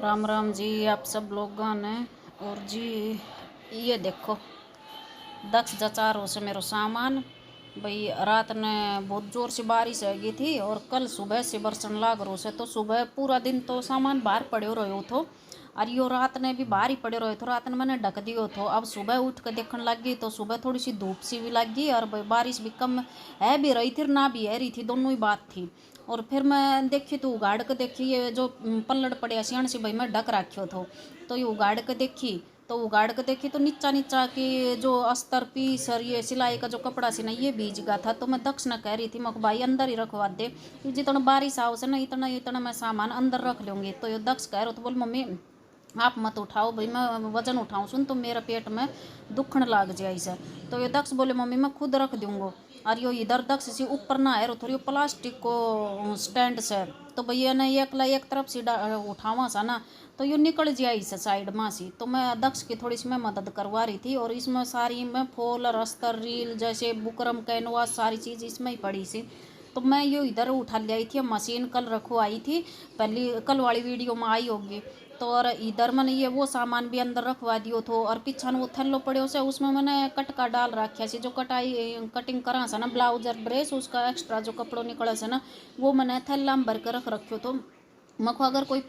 राम राम जी आप सब लोगों ने। और जी ये देखो दक्ष जचा रहो से मेरो सामान। भाई रात ने बहुत ज़ोर से बारिश आ गई थी और कल सुबह से बरसन लाग रो से, तो सुबह पूरा दिन तो सामान बाहर पड़ो रहो थो और यो रात ने भी बाहर ही पड़े रहे थो। रात ने मैंने ढक दियो थो। अब सुबह उठ कर देखने लग गई तो सुबह थोड़ी सी धूप सी भी लग गई और बारिश भी कम है भी रही थी और ना भी है रही थी, दोनों ही बात थी। और फिर मैं देखी तो उगाड़ के देखी ये जो पल्लड़ पड़े सियाण से भाई मैं ढक रखियो थो, तो ये उगाड़ के देखी तो उगाड़ के देखी तो नीचा नीचा की जो अस्तर पीस और ये सिलाई का जो कपड़ा सी ना ये भीज गया था। तो मैं दक्ष न कह रही थी मैं भाई अंदर ही रखवा दे, जितना बारिश आओ से ना इतना इतना मैं सामान अंदर रख लूँगी। तो ये दक्ष कह रहे तो बोल मम्मी आप मत उठाओ भाई, मैं वजन उठाऊँ सुन तो मेरा पेट में दुखन लाग जाए इसे। तो ये दक्ष बोले मम्मी मैं खुद रख दूँगा। और यो इधर दक्ष से ऊपर ना है थोड़ी प्लास्टिक को स्टैंड से, तो भैया ने एक तरफ से उठावा सा ना तो यो निकल जाए इसे साइड में सी। तो मैं दक्ष की थोड़ी सी मैं मदद करवा रही थी और इसमें सारी मैं फूल और अस्तर रील जैसे बुकरम कैनवास सारी चीज़ इसमें ही पड़ी सी। तो मैं यो इधर उठा ले आई थी, मशीन कल रखवाई थी, पहली कल वाली वीडियो में आई होगी। तो और इधर मैंने ये वो सामान भी अंदर रखवा दियो थो और पीछा वो थैलो पड़े से उसमें मैंने कटका डाल रखा से, जो कटिंग करा से ना ब्लाउज और ड्रेस उसका एक्स्ट्रा जो कपड़ों निकला से ना वो मैंने थैला में भर कर रख रखियो। तो मको अगर कोई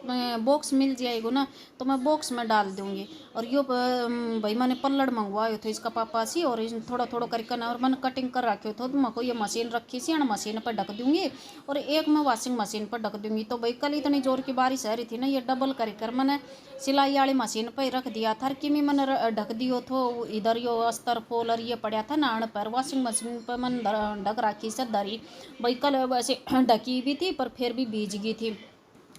बॉक्स मिल जाएगा ना तो मैं बॉक्स में डाल दूँगी। और यो भाई मैंने पल्लड़ मंगवायो थे इसका पापा सी और थोड़ा थोड़ा करके ना और मैंने कटिंग कर रखी तो मको ये मशीन रखी सी ना मशीन पर ढक दूँगी और एक मैं वॉशिंग मशीन पर ढक दूँगी। तो भाई कल इतनी जोर की बारिश आ रही थी ना ये डबल कर मैंने सिलाई वाली मशीन पर ही रख दिया था कि मैं मैंने ढक दियो तो इधर यो अस्तर फूल और ये पड़ा था नाण पर वॉशिंग मशीन पर मैंने ढक रखी से दरी। भाई कल वैसे ढकी भी थी पर फिर भी भीज गई थी।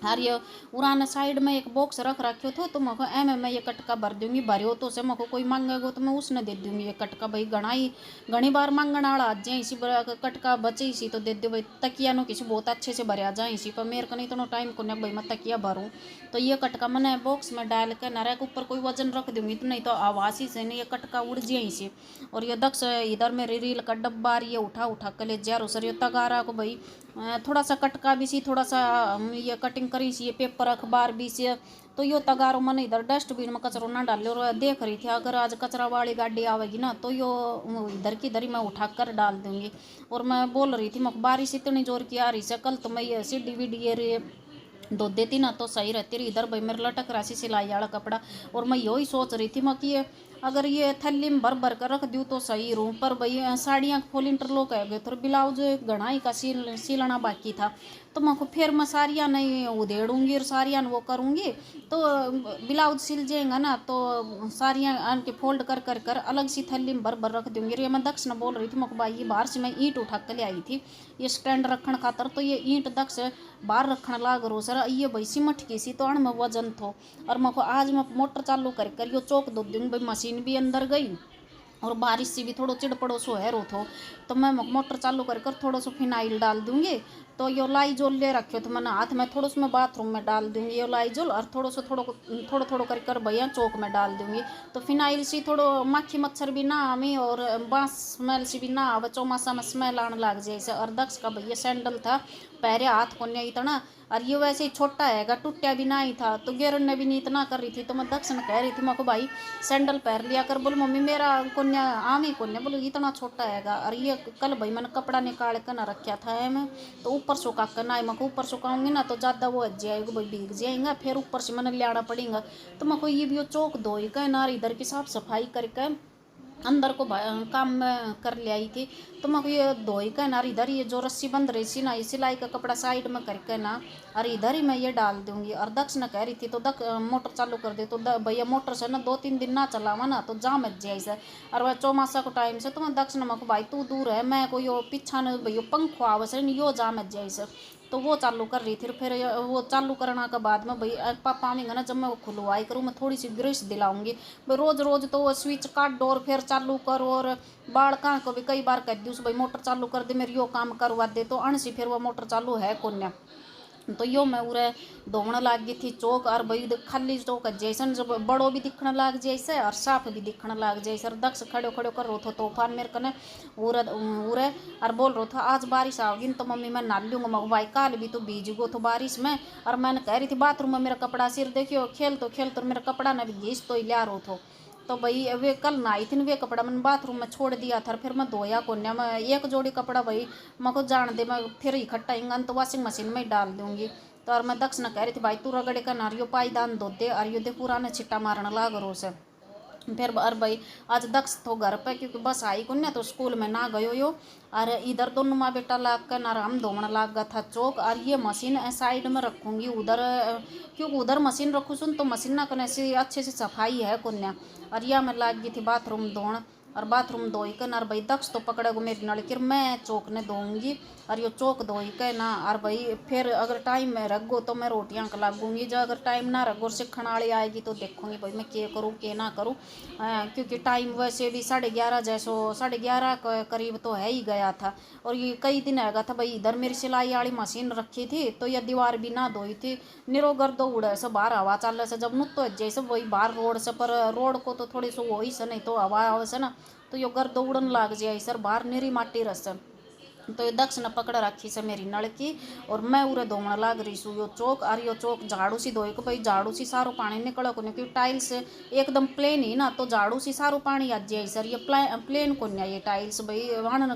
और ये उरान साइड में एक बॉक्स रख रखियो थो तो मको एम मैं ये कटका भर दूँगी, भरियो तो से मको कोई मांगेगो तो मैं उसने दे दूँगी ये कटका। भाई घनी बार मांगने वाला आ जाए इसी कटका बचे इसी तो दे दो भाई। तकिया नो किसी बहुत अच्छे से भरिया जाए इसी पर मेरे को नहीं तो टाइम को भाई मैं तकिया भरूँ। तो ये कटका मैंने बॉक्स में डाल के नारे के ऊपर कोई वजन रख दूँगी तो नहीं तो आवासी से नहीं ये कटका उड़ जाए इसी। और ये दक्ष इधर मेरे रील का डब्बा ये उठा उठा के ले जा सर ये तगारा को भाई थोड़ा सा कटका भी सी थोड़ा सा ये कटिंग करी सी ये पेपर अखबार भी से। तो यो तगारो मैंने इधर डस्टबिन में कचरो ना डाल और देख रही थी अगर आज कचरा वाली गाड़ी आवेगी ना तो यो इधर की इधर ही मैं उठा कर डाल दूँगी। और मैं बोल रही थी मैं बारिश इतनी जोर की आ रही से कल तो मैं ये सीढ़ी वीडी ये धो देती ना तो सही रहती रही। इधर भाई मेरे लटक रहा सी सिलाई वाला कपड़ा और मैं यही सोच रही थी मैं कि अगर ये थैली में भर भर कर रख दूँ तो सही रहूँ। पर भाई साड़ियाँ फुल इंटरलॉक है गए तो ब्लाउज घनाई का सिलना बाकी था तो मैं को फिर मैं साड़ियाँ नहीं उधेड़ूँगी और साड़ियाँ वो करूँगी तो ब्लाउज सिल जाएगा ना तो साड़ियाँ आन के फोल्ड कर कर कर अलग सी थैली में भर भर रख दूँगी। ये मैं दक्ष ने बोल रही थी मैं भाई ये बाहर से मैं ईंट उठा के ले आई थी ये स्टैंड रखने खातर, तो ये ईंट दक्ष बाहर रखने लाग रो सर ये भाई सिमट की सी तो अण में वजन थो। और मैं को आज मैं मोटर चालू कर यो चौक दो दूँगी भाई मशीन भी अंदर गई और बारिश से भी थोड़ो चिड़पड़ो सो है रो थो। तो मैं मोटर चालू कर कर थोड़ा सा फिनाइल डाल दूँगी। तो यो लाइजोल ले रखे तो मैंने हाथ में थोड़ा सा मैं बाथरूम में डाल दूँगी ये लाइजोल और थोड़ा थोड़ा कर कर भैया चौक में डाल दूँगी। तो फिनाइल से थोड़ो माखी मच्छर भी ना आवे और बांस स्मेल से भी ना आवे, चौमासा में स्मेल आने लग जाए। और दक्ष का भैया सैंडल था पैरे हाथ को नहीं इतना और ये वैसे ही छोटा हैगा टूटा भी ना ही था तो गिरन ने भी नहीं इतना कर रही थी। तो मैं दक्ष ने कह रही थी मैं को भाई सैंडल पहन लिया कर, बोल मम्मी मेरा कोन्या आम ही कोन्या बोलो इतना छोटा हैगा। और ये कल भाई मैंने कपड़ा निकाल कर ना रखा था मैं तो ऊपर सुखा कर ना मैं ऊपर सुखाऊंगी ना तो ज़्यादा वो हज जाएगा भाई भीग जाएगा फिर ऊपर से मैंने लियाना पड़ेगा। तो मैं को ये भी चौक धोई का ना इधर की साफ सफाई करके अंदर को काम में कर ले आई थी। तो मैं ये धोई का ना इधर ये जो रस्सी बंद रही सी ना ये सिलाई का कपड़ा साइड में करके ना और इधर ही मैं ये डाल दूंगी। और दक्ष ने कह रही थी तो मोटर चालू कर दे तो भैया मोटर से ना 2-3 दिन ना चलावा ना तो जाम मच जाए से। और वह चौमासा को टाइम से तो मैं दक्ष ने मैं भाई तू दूर है मैं को यो पीछा ने भैया पंखो आवे से यो जाम मच जाए से। तो वो चालू कर रही थी फिर वो चालू करने के बाद में भाई पापा आएंगे ना जब मैं वो खुलवाई करूँ मैं थोड़ी सी ग्रीस दिलाऊंगी भाई रोज रोज तो वो स्विच काट दो और फिर चालू करो और बाल कहाँ को भी कई बार कह दी उस भाई मोटर चालू कर दे मेरी यो काम करवा दे तो अण सी फिर वो मोटर चालू है कोन्या। तो यो मैं उरे धोवण लाग गई थी चौक। और भाई खाली चौक जैसन जब बड़ो भी दिखने लाग जैसे और साफ भी दिखने लाग जैसे। और दक्ष खड़ो खड़ो कर रो थो तूफान मेरे कने उरे उरे और बोल रो था आज बारिश आओगी तो मम्मी मैं नहा लूँगा। मैं भाई काल भी तो भीज गो तो बारिश में। और मैंने कह रही थी बाथरूम में मेरा कपड़ा सिर देखियो खेल तो मेरा कपड़ा ने भी घीस तो ही लिया रो थो। तो भाई वे कल नहाई थी वे कपड़ा मैंने बाथरूम में छोड़ दिया था। फिर मैं धोया कोन्या मैं एक जोड़ी कपड़ा भाई मैं को जान दे मैं फिर इकट्ठा इंगन तो वॉशिंग मशीन में ही डाल दूंगी। तो और मैं दक्ष न कह रही थी भाई तू रगड़े का नारियो पाईदान धो दे और यो दे पुराने छिट्टा मारने लाग रो से। फिर और भाई आज दक्ष तो घर पे क्योंकि बस आई को ना तो स्कूल में ना गयो यो। और इधर दोनों माँ बेटा लाग कर ना हम धोने लाग गया था चौक। और ये मशीन साइड में रखूँगी उधर क्योंकि उधर मशीन रखूँ सुन तो मशीन ना करने से अच्छे से सफाई है कोन्या। और यह मैं लाग गई थी बाथरूम धोण। और बाथरूम धोई के ना भाई दक्ष तो पकड़ेगो मेरी नलकी मैं चौक ने धोऊंगी। और यो चौक धोई के ना और भाई फिर अगर टाइम में रख गो तो मैं रोटियां लागूंगी। जो अगर टाइम ना रख गो सीखने वाली आएगी तो देखूंगी भाई मैं क्या करूँ क्या ना करूँ। क्योंकि टाइम वैसे भी 11:30 जैसो 11:30 के करीब तो है ही गया था। और ये कई दिन आएगा था भाई इधर मेरी सिलाई वाली मशीन रखी थी तो यह दीवार भी ना धोई थी। निरोगर दो उड़े से बाहर हवा चल से जब नुत तो जैसे वही बाहर रोड से पर रोड को तो थोड़ी सी वही से नहीं तो हवा आवे से ना तो यो गर्द उड़न लाग जाए सर बाहर निरी माटी रस। तो ये दक्ष ने पकड़ रखी से मेरी नलकी और मैं उरे धोने लाग रही सू यो चौक। और यो चौक झाड़ू सी धोई को भाई झाड़ू सी सारो पानी निकल को नहीं क्योंकि टाइल्स एकदम प्लेन ही ना तो झाड़ू सी सारो पानी आ जाए सर। ये प्लेन को नहीं ये टाइल्स भाई वहाँ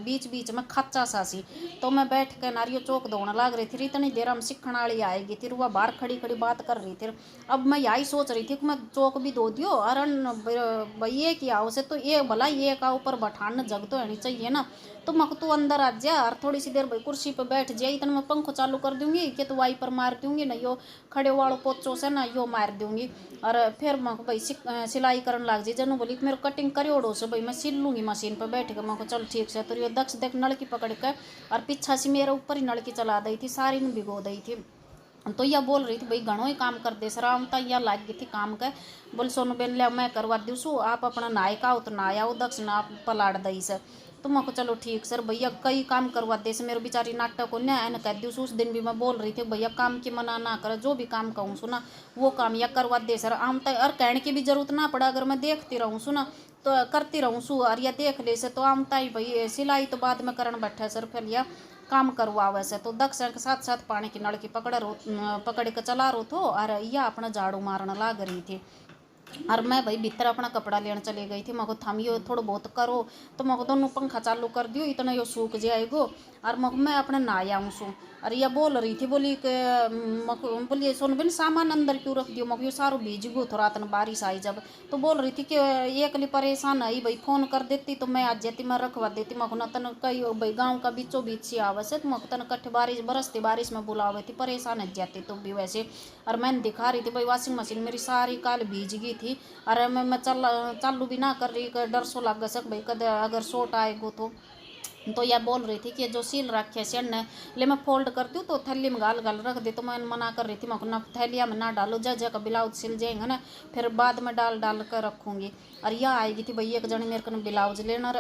बीच बीच में खच्चा सा सी। तो मैं बैठ के नारियो चौक धोने लाग रही थी इतनी देर हम सीखने वाली आएगी थी वह बाहर खड़ी खड़ी बात कर रही थी। अब मैं यही सोच रही थी कि मैं चौक भी धो दियो और भाई ये किया उसे तो ये भला ये का ऊपर बैठाने जग तो है चाहिए ना। तो मक तू अंदर आ जा और थोड़ी सी देर भाई कुर्सी पे बैठ जाए इतना मैं पंखो चालू कर दूंगी कि तो वाइपर मार दूंगी ना यो खड़े वालों पोचो से ना यो मार दूंगी। और फिर मैं भाई सिलाई करने लग जाए जनू बोली मेरे कटिंग करियोड़ो से भाई मैं सिल लूँगी मशीन पर बैठ के। मैं चल ठीक से तो यो दक्ष देख नलकी पकड़ के और पीछा से मेरे ऊपर ही नलकी चला दी थी सारी में भिगो दी थी। तो यह बोल रही थी भाई घणो ही काम कर दे सर हम तो यह लाग गई थी काम के। बोल सोनू बेन लिया मैं करवा दूँ आप अपना नाय का तो ना आओ दक्ष ना आप पलाट दई सर। तो मैं को चलो ठीक सर भैया कई काम करवा दे से मेरे बेचारी नाटक को न्याय न कह दूँ। उस दिन भी मैं बोल रही थी भैया काम की मना ना करे जो भी काम कहूँ सुना वो काम या करवा दे सर आम तक और कहने की भी जरूरत ना पड़ा अगर मैं देखती रहूँ सुना तो करती रहूँ सु और या देख ले से तो आम ताई भाई सिलाई तो बाद में करन बैठे सर फिर या काम करवा वैसे। तो दक्ष के साथ साथ पानी की नलकी पकड़ के चला रो थो और यह अपना झाड़ू मारने लाग रही थी। और मैं भाई भीतर अपना कपड़ा लेने चली गई थी। मको थमियो थोड़ा बहुत करो तो मको दोनों पंखा चालू कर दियो इतना यो सूख जाएगो। और मको मैं अपने नहा आऊँ सू। और यह बोल रही थी बोली कि मको बोलिए सोनू बिन सामान अंदर क्यों रख दियो मको यो सारो भीज गो थो रात में बारिश आई जब। तो बोल रही थी कि एक लिए परेशान आई भाई फ़ोन कर देती तो मैं आज जाती मैं रखवा देती मको न तन कई भाई गाँव का बीचों बीच से आवे से मको तन कट्ठे बारिश बरसती बारिश में बुलावे थी परेशान है जाती तो भी वैसे। और मैंने दिखा रही थी भाई वॉशिंग मशीन मेरी सारी काल भीज गई थी। अरे मैं चालू भी ना कर रही डर सो लग सक भाई कद अगर शॉर्ट आएगो तो यह बोल रही थी कि जो सील रखे से ने ले मैं फोल्ड करती हूँ तो थैली में गाल गाल रख दे। तो मैं मना कर रही थी मैं ना थैलिया में ना डालो जगह ब्लाउज सिल जाएंगे ना फिर बाद में डाल कर रखूँगी। और यह आएगी थी भाई एक जने मेरे को ब्लाउज लेना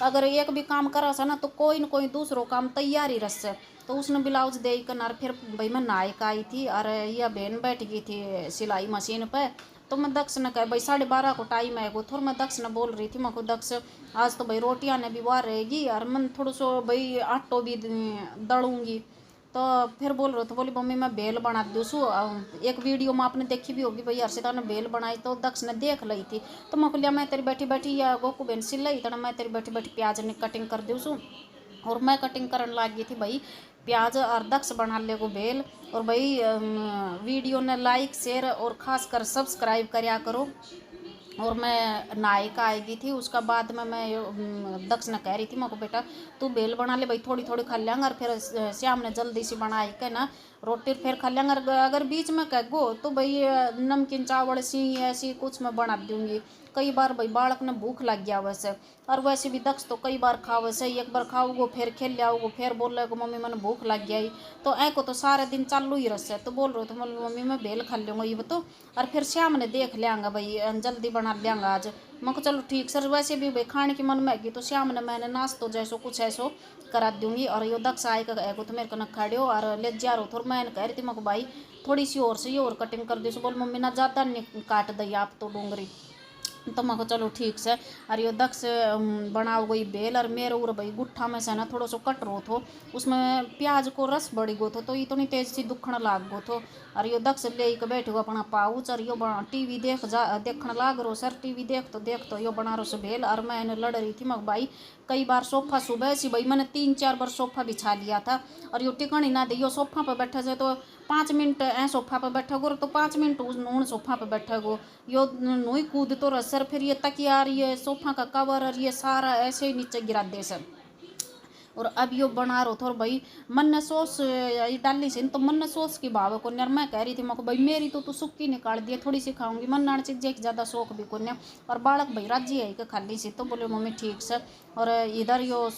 अगर एक भी काम करा सा ना तो कोई न कोई दूसरो काम तैयार ही रस से। तो उसने ब्लाउज दे कर फिर भाई मैं नायक आई थी और यह बहन बैठ गई थी सिलाई मशीन पर। तो मैं दक्ष ने कहा भाई 12:30 को टाइम है थोड़ा मैं दक्ष ने बोल रही थी मैं को दक्ष आज तो भाई रोटियां ने भी वाह रहेगी और मैं थोड़ा सो भाई आटो भी दलूँगी। तो फिर बोल रहे थे बोली मम्मी मैं बेल बना दूँ एक वीडियो में आपने देखी भी होगी भाई हर्षिता ने बेल बनाई तो दक्ष ने देख ली थी। तो मैं लिया मैं तेरी बैठी बैठी या गोकू बहन सिल ली तो मैं तेरी बैठी बैठी प्याज ने कटिंग कर दूँ और मैं कटिंग करने लग गई थी भाई प्याज और दक्ष बना ले को बेल। और भाई वीडियो ने लाइक शेयर और ख़ास कर सब्सक्राइब करया करो। और मैं नायिका आएगी थी उसका बाद में मैं दक्ष ने कह रही थी मको बेटा तू बेल बना ले भाई थोड़ी थोड़ी खा लेंगे और फिर श्याम ने जल्दी से बनाई के ना रोटी फिर खा लेंगे। अगर बीच में कह गो तो भाई नमकीन चावल सी ऐसी कुछ मैं बना दूँगी। कई बार भाई बालक ने भूख लग गया वैसे और वैसे भी दक्ष तो कई बार खाओ वैसे एक बार खाओगो फिर खेल जाओगो फिर बोल रहे मम्मी मैंने भूख लग गई तो ऐ को तो सारे दिन चालू ही रस है। तो बोल रहे थे मम्मी मैं बेल खा लूँगा ये तो और फिर श्याम ने देख लियांगा भाई जल्दी बना लियांगा आज मैं चलो ठीक सर, वैसे भी भाई खाने की मन में गई तो शाम ने मैंने नाश्तो जैसो कुछ ऐसो करा दूंगी। और यो दक्ष आएगा एगो तो मेरे को न खड़ो और ले जा रहो थोड़ा, मैं कह रही थी मैं भाई थोड़ी सी और सही और कटिंग कर दी। सो बोल मम्मी ना ज़्यादा नहीं काट दी आप तो डूंगरी। तो मैं को चलो ठीक से। और यो दक्ष बनाओ गई बेल और मेरे उर भाई गुट्ठा में से ना थोड़ा सो कट रो थो, उसमें प्याज को रस बढ़ी गो थो तो इतनी तेज सी दुखण लाग गो थो। और यो दक्ष ले के बैठो अपना पाउच और यो टीवी देखण लाग रो सर। टीवी देख तो यो बना रो से बेल और मैं लड़ रही थी मैं भाई कई बार सोफा सुबह सी भाई मैंने 3-4 बार सोफा बिछा लिया था और यो टिकन ही ना दे। यो सोफा पर बैठे से तो 5 मिनट ऐ सोफा पर बैठे गो तो 5 मिनट उन सोफा पर बैठे गो। यो नोई कूद तो रसर फिर ये तकिया ये सोफा का कवर और ये सारा ऐसे ही नीचे गिरा दे सर। और अब यो बना रो थो भाई मन ने सॉस डाली से तो मन ने सॉस की भाव को यार। मैं कह रही थी मैं भाई मेरी तो तू सुक्की निकाल दिए थोड़ी सी खाऊंगी, मन नान चीज़ एक ज़्यादा शौक भी को। और बालक भाई राजी है कि खाली सी तो बोले मम्मी ठीक से। और इधर यो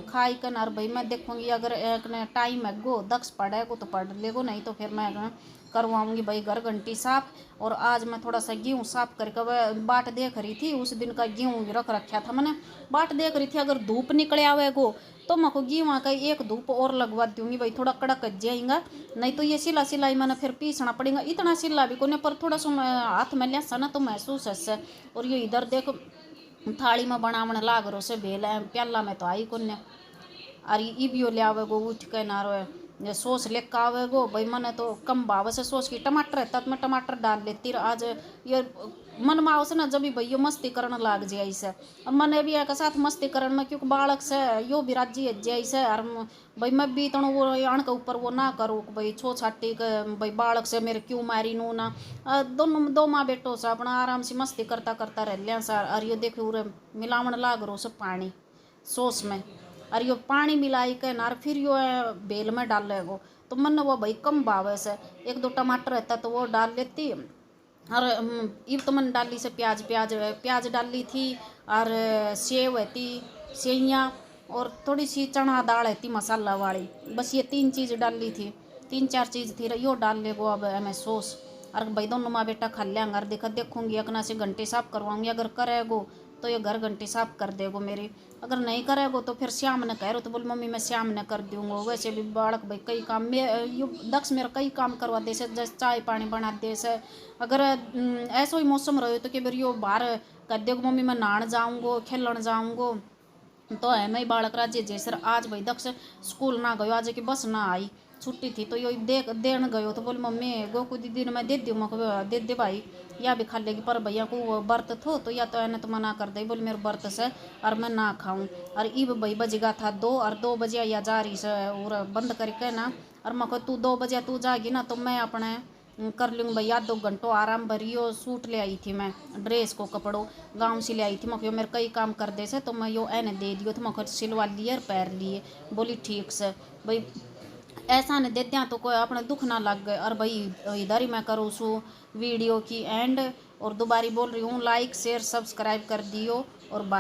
खाई कर और भाई मैं देखूंगी अगर एक ने टाइम है गो दक्ष पढ़ेगो तो पढ़ लेगो, नहीं तो फिर मैं करवाऊंगी भाई घर घंटी साफ। और आज मैं थोड़ा सा गेहूँ साफ करके वह बाट देख रही थी, उस दिन का गेहूँ रख रखा था मैंने, बाट देख रही थी अगर धूप निकले आवेगो तो मैं को गेहूँ का एक धूप और लगवा दूंगी भाई थोड़ा कड़क जाएगा। नहीं तो ये सिला सिलाई मैंने फिर पीसना पड़ेगा, इतना सिला भी कोने पर थोड़ा सा हाथ में लिया ना तो महसूस है। और ये इधर देखो थाली में बनावन लाग रो से बेल प्याला में तो आई कोने। और ये भी ले आवेगो उठ के ना रो सॉस लेकर आवेगो भाई मैंने तो कम भाव से सॉस की टमाटर रहता तो मैं टमाटर डाल लेती। आज ये मन में आवसे ना जब भी भाई यो मस्ती करने लाग जाए ऐसे। अब मैंने भी एक साथ मस्ती करने में क्योंकि बालक से यो भी राजी है जैसे। और भाई मैं भी इतना वो आण के ऊपर वो ना करूँ भाई छो छाटी के भाई बालक से मेरे क्यों मारी नू ना। दोनों दो माँ बेटो से अपना आराम से मस्ती करता करता रह लिया सर। और यो देखो मिलावन लाग रो सब पानी सॉस में और यो पानी मिलाई के ना फिर यो बेल में डाल लेगो तो मन वो भाई कम भाव से 1-2 टमाटर रहता तो वो डाल लेती। और ये तो मैंने डाली से प्याज डाली थी और सेव रहती सेवइयाँ और थोड़ी सी चना दाल रहती मसाला वाली, बस ये 3 चीज़ डाली थी 3-4 चीज़ थी यो डाल ले वो अब मैं सॉस। और भाई दोनों माँ बेटा खा लेंगे और देखूंगी अपना से घंटे साफ करवाऊंगी अगर करेगो तो ये घर घंटी साफ कर देगो मेरी, अगर नहीं करेगो तो फिर श्याम ने कह रो तो बोल मम्मी मैं श्याम ने कर दूँगा। वैसे भी बालक भाई कई काम में यू दक्ष मेरा कई काम करवा दे से जैसे चाय पानी बना दे से। अगर ऐसा ही मौसम रहे तो कि फिर यो बाहर कर देगो मम्मी मैं नहान जाऊँगो खेलन जाऊँगो तो है मैं बालक राज्य जैसे। आज भाई दक्ष स्कूल ना गयो आज की बस ना आई छुट्टी थी तो यो देन गयो तो बोल मम्मी गोकू दीदी ने मैं दे दूँ मैं दे भाई या भी खा लेगी पर भैया को वो व्रत थो तो या तो एने तो मना कर दे बोल मेरे व्रत से और मैं ना खाऊं। और इब भाई बजेगा था 2 और 2 बजे या जा रही से और बंद करके ना। और मैं तू 2 बजे तू जाएगी ना तो मैं अपने कर लूँगी भैया 2 घंटों आराम भरियो। सूट ले आई थी मैं ड्रेस को कपड़ों गाँव से ले आई थी मैं मेरे कई काम कर दे से तो मैं यो एने दे दियो तो मैं सिलवा लिए और पैर लिए। बोली ठीक से भाई ऐसा ने दे दिया तो कोई अपने दुख ना लग गए। और भाई इधर ही मैं करूँ सू वीडियो की एंड और दोबारा बोल रही हूँ लाइक शेयर सब्सक्राइब कर दियो और बाय।